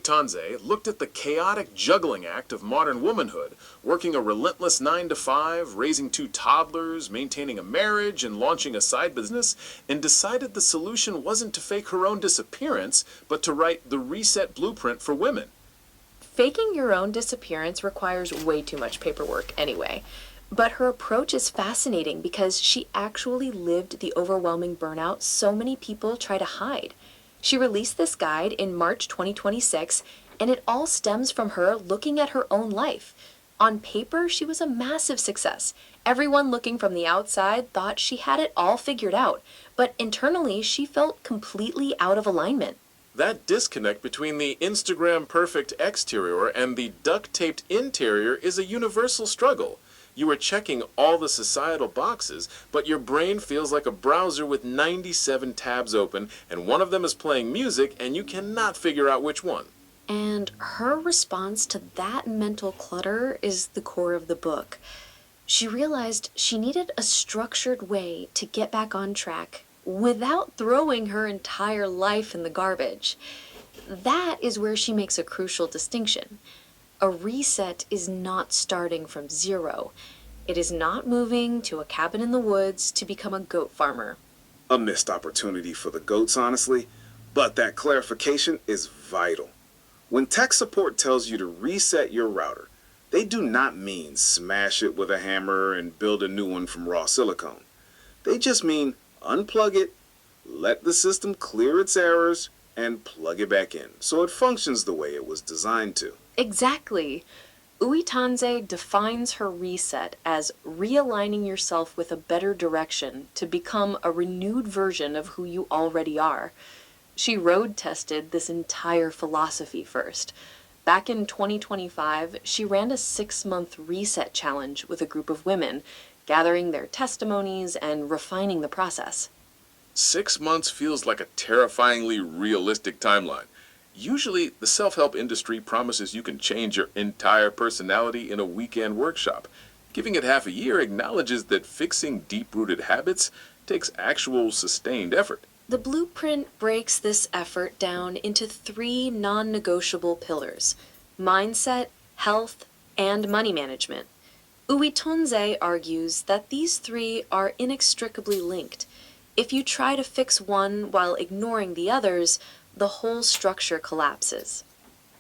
UWITONZE looked at the chaotic juggling act of modern womanhood, working a relentless 9 to 5, raising 2 toddlers, maintaining a marriage, and launching a side business, and decided the solution wasn't to fake her own disappearance, but to write the reset blueprint for women. Faking your own disappearance requires way too much paperwork anyway. But her approach is fascinating because she actually lived the overwhelming burnout so many people try to hide. She released this guide in March 2026, and it all stems from her looking at her own life. On paper, she was a massive success. Everyone looking from the outside thought she had it all figured out, but internally she felt completely out of alignment. That disconnect between the Instagram perfect exterior and the duct-taped interior is a universal struggle. You are checking all the societal boxes, but your brain feels like a browser with 97 tabs open, and one of them is playing music, and you cannot figure out which one. And her response to that mental clutter is the core of the book. She realized she needed a structured way to get back on track without throwing her entire life in the garbage. That is where she makes a crucial distinction. A reset is not starting from zero. It is not moving to a cabin in the woods to become a goat farmer. A missed opportunity for the goats, honestly, but that clarification is vital. When tech support tells you to reset your router, they do not mean smash it with a hammer and build a new one from raw silicone. They just mean unplug it, let the system clear its errors, and plug it back in so it functions the way it was designed to. Exactly. UWITONZE defines her reset as realigning yourself with a better direction to become a renewed version of who you already are. She road tested this entire philosophy first. Back in 2025, she ran a 6-month reset challenge with a group of women, gathering their testimonies and refining the process. 6 months feels like a terrifyingly realistic timeline. Usually, the self-help industry promises you can change your entire personality in a weekend workshop. Giving it half a year acknowledges that fixing deep-rooted habits takes actual sustained effort. The blueprint breaks this effort down into 3 non-negotiable pillars: mindset, health, and money management. UWITONZE argues that these 3 are inextricably linked. If you try to fix one while ignoring the others, the whole structure collapses.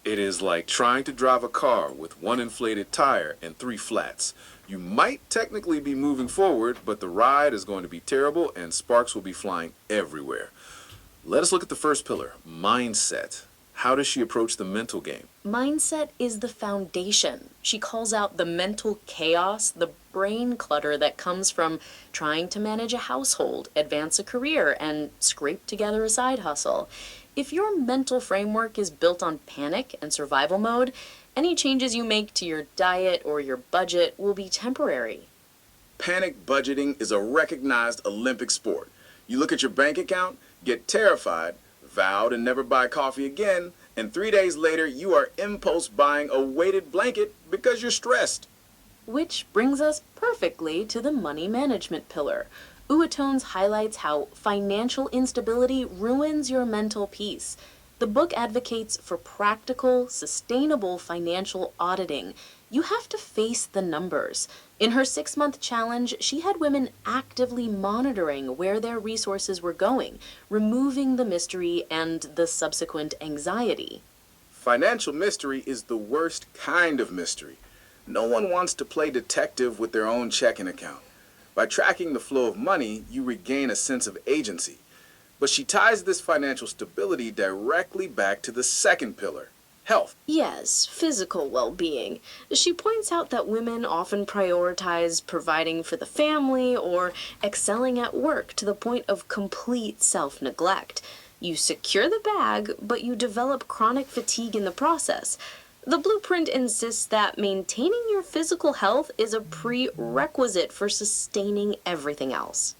It is like trying to drive a car with 1 inflated tire and 3 flats. You might technically be moving forward, but the ride is going to be terrible and sparks will be flying everywhere. Let us look at the first pillar, mindset. How does she approach the mental game? Mindset is the foundation. She calls out the mental chaos, the brain clutter that comes from trying to manage a household, advance a career, and scrape together a side hustle. If your mental framework is built on panic and survival mode, any changes you make to your diet or your budget will be temporary. Panic budgeting is a recognized Olympic sport. You look at your bank account, get terrified, vow to never buy coffee again, and 3 days later you are impulse buying a weighted blanket because you're stressed. Which brings us perfectly to the money management pillar. UWITONZE highlights how financial instability ruins your mental peace. The book advocates for practical, sustainable financial auditing. You have to face the numbers. In her 6-month challenge, she had women actively monitoring where their resources were going, removing the mystery and the subsequent anxiety. Financial mystery is the worst kind of mystery. No one wants to play detective with their own checking account. By tracking the flow of money, you regain a sense of agency. But she ties this financial stability directly back to the second pillar, health. Yes, physical well-being. She points out that women often prioritize providing for the family or excelling at work to the point of complete self-neglect. You secure the bag, but you develop chronic fatigue in the process. The blueprint insists that maintaining your physical health is a prerequisite for sustaining everything else.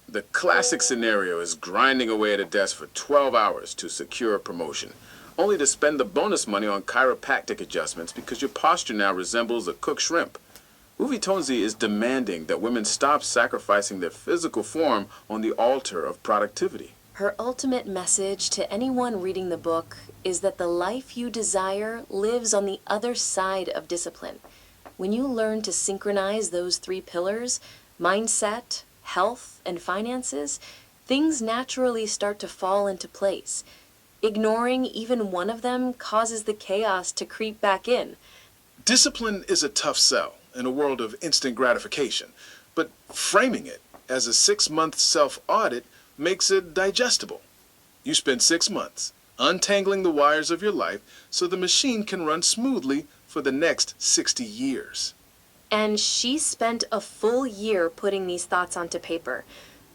The classic scenario is grinding away at a desk for 12 hours to secure a promotion, only to spend the bonus money on chiropractic adjustments because your posture now resembles a cooked shrimp. UWITONZE is demanding that women stop sacrificing their physical form on the altar of productivity. Her ultimate message to anyone reading the book is that the life you desire lives on the other side of discipline. When you learn to synchronize those three pillars, mindset, health, and finances, things naturally start to fall into place. Ignoring even one of them causes the chaos to creep back in. Discipline is a tough sell in a world of instant gratification, but framing it as a 6-month self-audit makes it digestible. You spend 6 months untangling the wires of your life so the machine can run smoothly for the next 60 years. And she spent a full year putting these thoughts onto paper,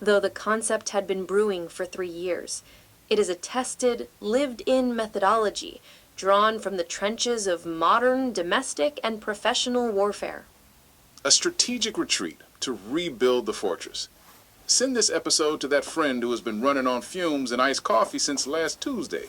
though the concept had been brewing for 3 years. It is a tested, lived-in methodology drawn from the trenches of modern, domestic, and professional warfare. A strategic retreat to rebuild the fortress. Send this episode to that friend who has been running on fumes and iced coffee since last Tuesday.